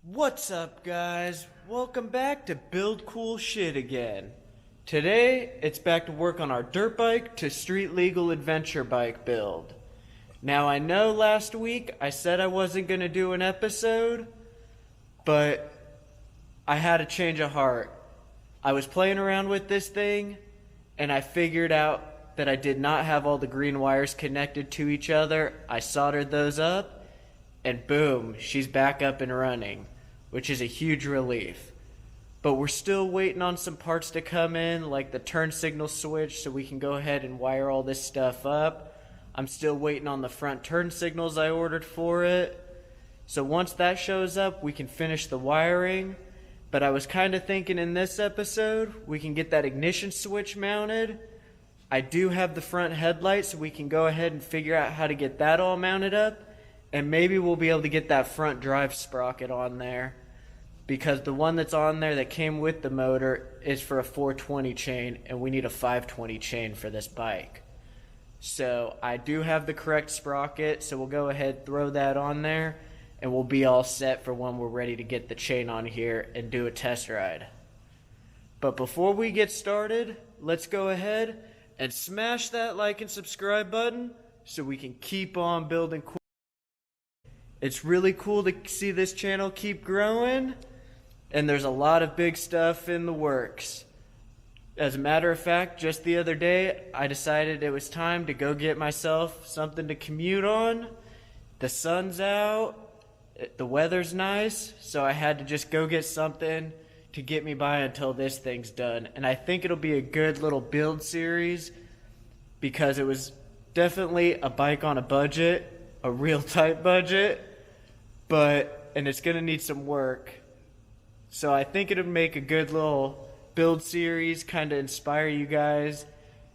What's up, guys? Welcome back to Build Cool Shit again. Today, it's back to work on our dirt bike to street legal adventure bike build. Now, I know last week I said I wasn't going to do an episode, but I had a change of heart. I was playing around with this thing, and I figured out that I did not have all the green wires connected to each other. I soldered those up, and boom, she's back up and running, which is a huge relief. But we're still waiting on some parts to come in, like the turn signal switch, so we can go ahead and wire all this stuff up. I'm still waiting on the front turn signals I ordered for it. So once that shows up, we can finish the wiring. But I was kind of thinking in this episode, we can get that ignition switch mounted. I do have the front headlight, so we can go ahead and figure out how to get that all mounted up. And maybe we'll be able to get that front drive sprocket on there, because the one that's on there that came with the motor is for a 420 chain, and we need a 520 chain for this bike. So I do have the correct sprocket, so we'll go ahead, throw that on there, and we'll be all set for when we're ready to get the chain on here and do a test ride. But before we get started, let's go ahead and smash that like and subscribe button so we can keep on building cool. It's really cool to see this channel keep growing, and there's a lot of big stuff in the works. As a matter of fact, just the other day, I decided it was time to go get myself something to commute on. The sun's out, the weather's nice, so I had to just go get something to get me by until this thing's done. And I think it'll be a good little build series, because it was definitely a bike on a budget, a real tight budget, and it's gonna need some work. So I think it'll make a good little build series, kind of inspire you guys.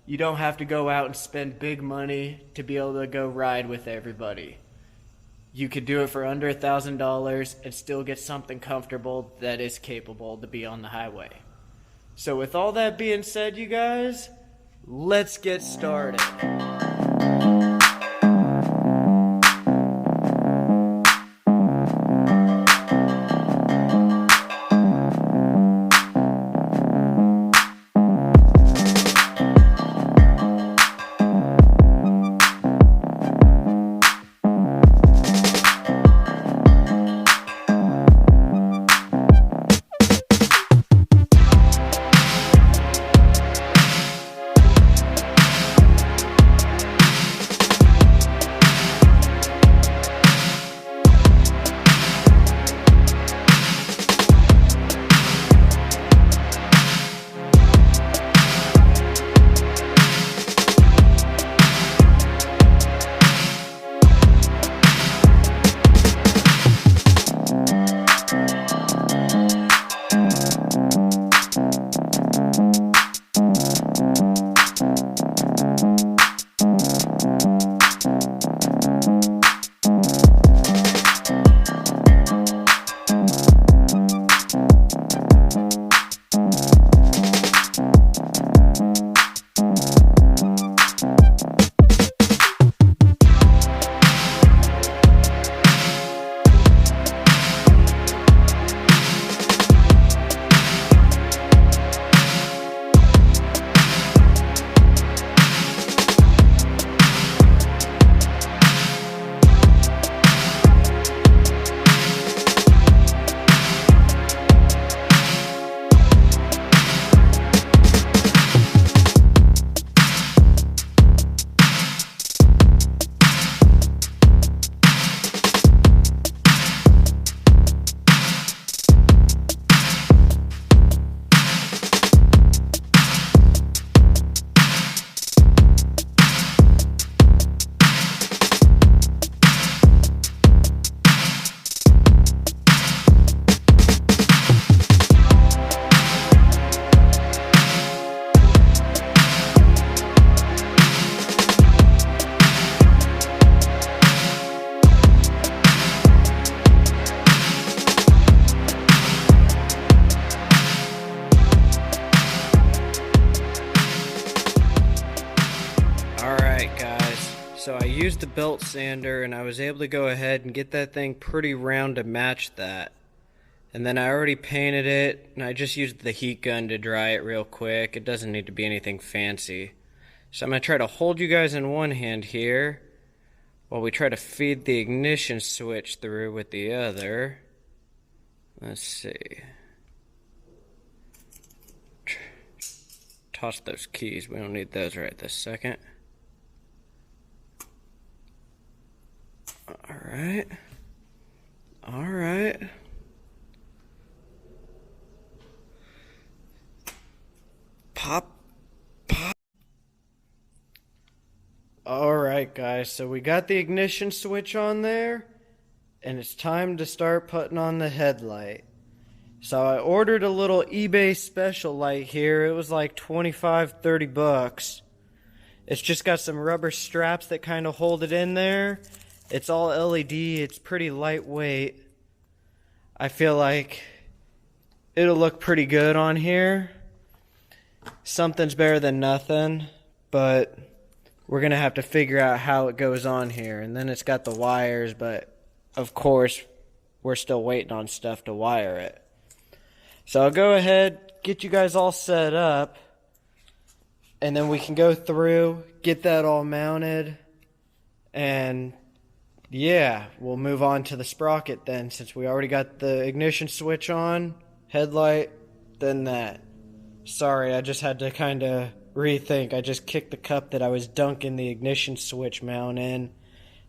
You don't have to go out and spend big money to be able to go ride with everybody. You could do it for under $1,000 and still get something comfortable that is capable to be on the highway. So with all that being said, you guys, let's get started. So I used the belt sander, and I was able to go ahead and get that thing pretty round to match that. And then I already painted it, and I just used the heat gun to dry it real quick. It doesn't need to be anything fancy. So I'm going to try to hold you guys in one hand here while we try to feed the ignition switch through with the other. Let's see. Toss those keys. We don't need those right this second. Alright. Alright. Pop. Pop. Alright guys, so we got the ignition switch on there, and it's time to start putting on the headlight. So I ordered a little eBay special light here. It was like 25-30 bucks. It's just got some rubber straps that kind of hold it in there. It's all LED. It's pretty lightweight. I feel like it'll look pretty good on here. Something's better than nothing, but we're going to have to figure out how it goes on here. And then it's got the wires, but of course, we're still waiting on stuff to wire it. So I'll go ahead, get you guys all set up, and then we can go through, get that all mounted, and yeah, we'll move on to the sprocket then, since we already got the ignition switch on, headlight, then that. Sorry, I just had to kind of rethink. I just kicked the cup that I was dunking the ignition switch mount in,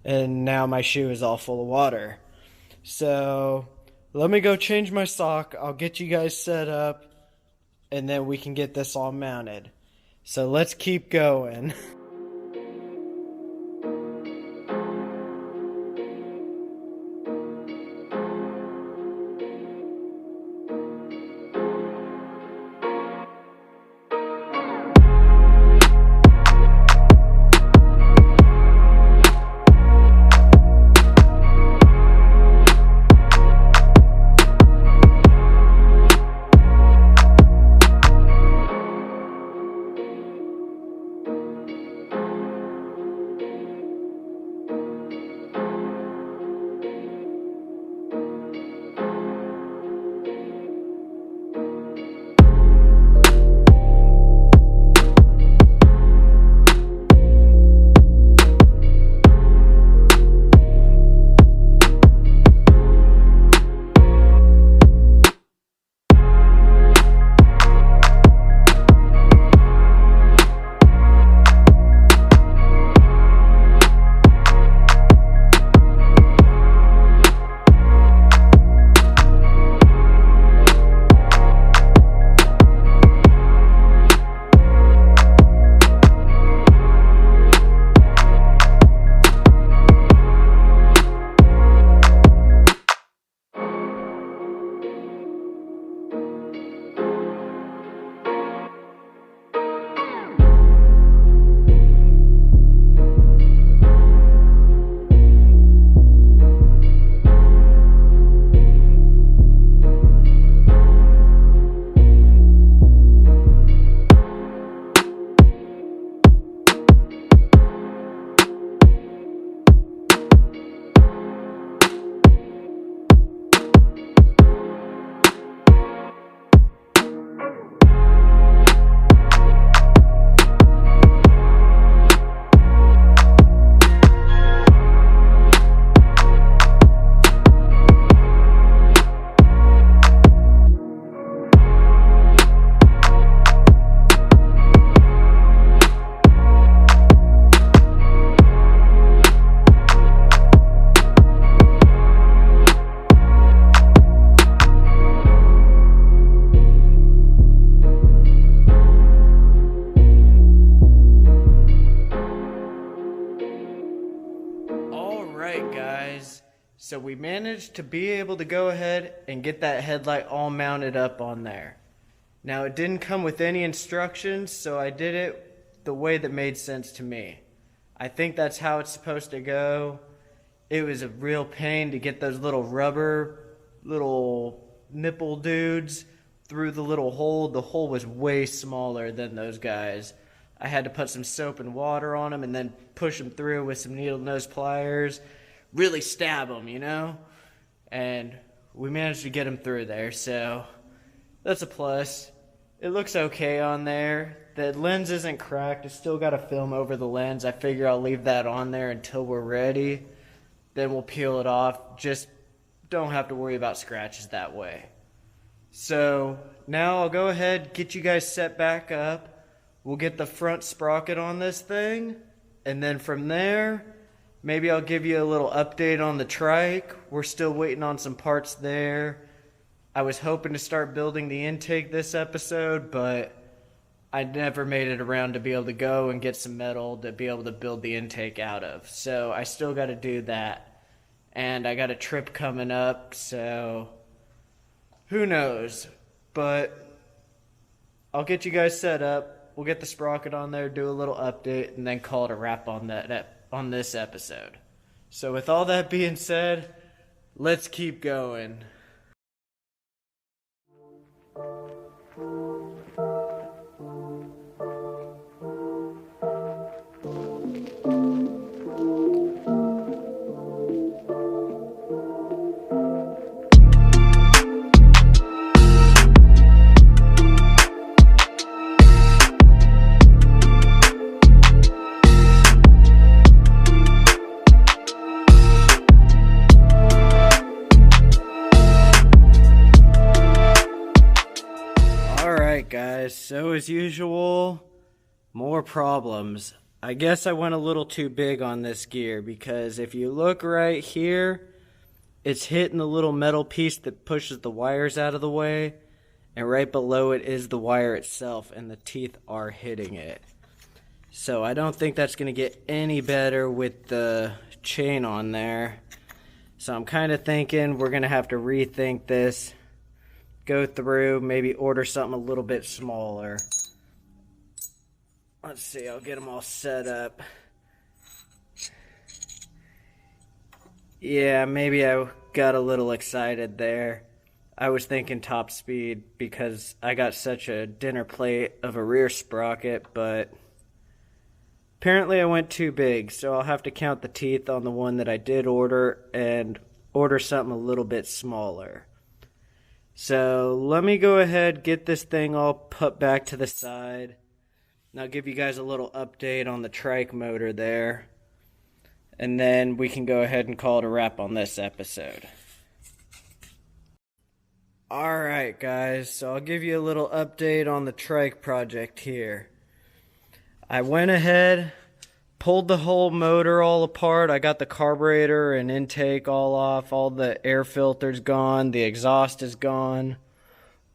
and now my shoe is all full of water. So let me go change my sock. I'll get you guys set up, and then we can get this all mounted. So let's keep going. So we managed to be able to go ahead and get that headlight all mounted up on there. Now it didn't come with any instructions, so I did it the way that made sense to me. I think that's how it's supposed to go. It was a real pain to get those little rubber, little nipple dudes through the little hole. The hole was way smaller than those guys. I had to put some soap and water on them and then push them through with some needle nose pliers. Really stab them, you know? And we managed to get them through there, so that's a plus. It looks okay on there. The lens isn't cracked. It's still got a film over the lens. I figure I'll leave that on there until we're ready. Then we'll peel it off. Just don't have to worry about scratches that way. So now I'll go ahead, get you guys set back up. We'll get the front sprocket on this thing. And then from there, maybe I'll give you a little update on the trike. We're still waiting on some parts there. I was hoping to start building the intake this episode, but I never made it around to be able to go and get some metal to be able to build the intake out of. So I still got to do that. And I got a trip coming up, so who knows. But I'll get you guys set up. We'll get the sprocket on there, do a little update, and then call it a wrap on on this episode. So with all that being said, let's keep going. Guys, so as usual, more problems. I guess I went a little too big on this gear because if you look right here, it's hitting the little metal piece that pushes the wires out of the way, and right below it is the wire itself, and the teeth are hitting it. So I don't think that's going to get any better with the chain on there. So I'm kind of thinking we're going to have to rethink this. Go through, maybe order something a little bit smaller. Let's see, I'll get them all set up. Yeah, maybe I got a little excited there. I was thinking top speed because I got such a dinner plate of a rear sprocket, but apparently I went too big, so I'll have to count the teeth on the one that I did order and order something a little bit smaller. So let me go ahead, get this thing all put back to the side. And I'll give you guys a little update on the trike motor there. And then we can go ahead and call it a wrap on this episode. Alright guys, so I'll give you a little update on the trike project here. I went ahead, pulled the whole motor all apart. I got the carburetor and intake all off. All the air filter's gone. The exhaust is gone.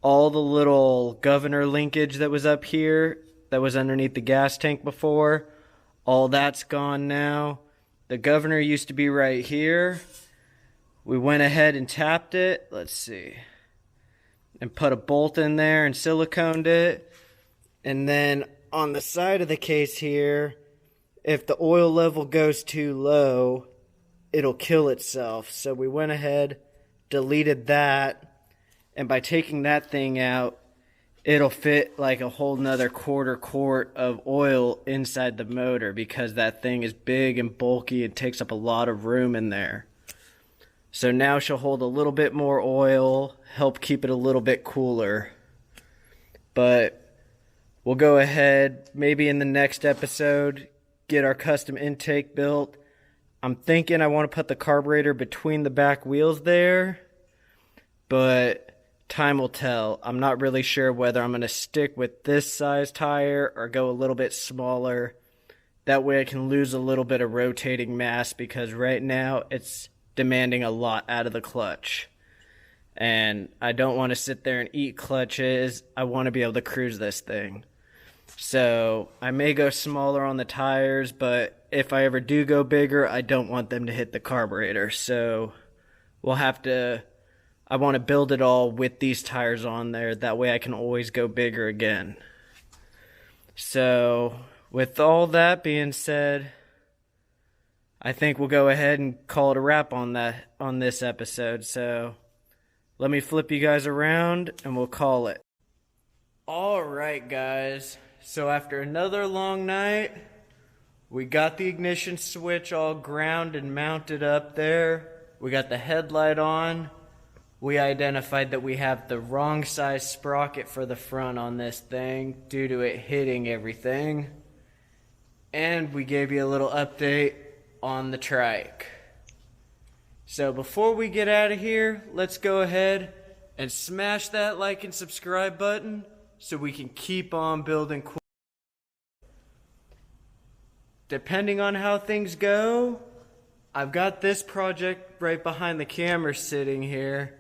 All the little governor linkage that was up here, that was underneath the gas tank before, all that's gone now. The governor used to be right here. We went ahead and tapped it. Let's see. And put a bolt in there and siliconed it. And then on the side of the case here, if the oil level goes too low, it'll kill itself. So we went ahead, deleted that, and by taking that thing out, it'll fit like a whole nother quarter quart of oil inside the motor because that thing is big and bulky and takes up a lot of room in there. So now she'll hold a little bit more oil, help keep it a little bit cooler. But we'll go ahead, maybe in the next episode, get our custom intake built. I'm thinking I want to put the carburetor between the back wheels there, but time will tell. I'm not really sure whether I'm going to stick with this size tire or go a little bit smaller. That way I can lose a little bit of rotating mass because right now it's demanding a lot out of the clutch. And I don't want to sit there and eat clutches. I want to be able to cruise this thing. So I may go smaller on the tires, but if I ever do go bigger, I don't want them to hit the carburetor. So we'll have to, I want to build it all with these tires on there. That way I can always go bigger again. So with all that being said, I think we'll go ahead and call it a wrap on this episode. So let me flip you guys around and we'll call it. All right, guys. So after another long night, we got the ignition switch all ground and mounted up there. We got the headlight on. we identified that we have the wrong size sprocket for the front on this thing due to it hitting everything. And we gave you a little update on the trike. So before we get out of here, let's go ahead and smash that like and subscribe button so we can keep on building cool. Depending on how things go, I've got this project right behind the camera sitting here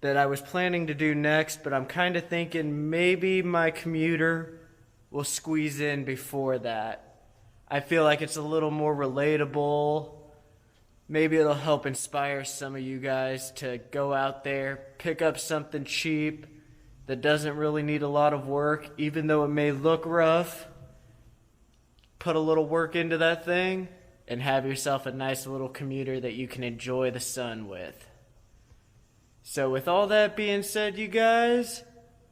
that I was planning to do next, but I'm kind of thinking maybe my commuter will squeeze in before that. I feel like it's a little more relatable. Maybe it'll help inspire some of you guys to go out there, pick up something cheap that doesn't really need a lot of work, even though it may look rough. Put a little work into that thing and have yourself a nice little commuter that you can enjoy the sun with. So with all that being said, you guys,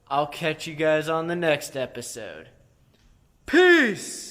I'll catch you guys on the next episode. Peace!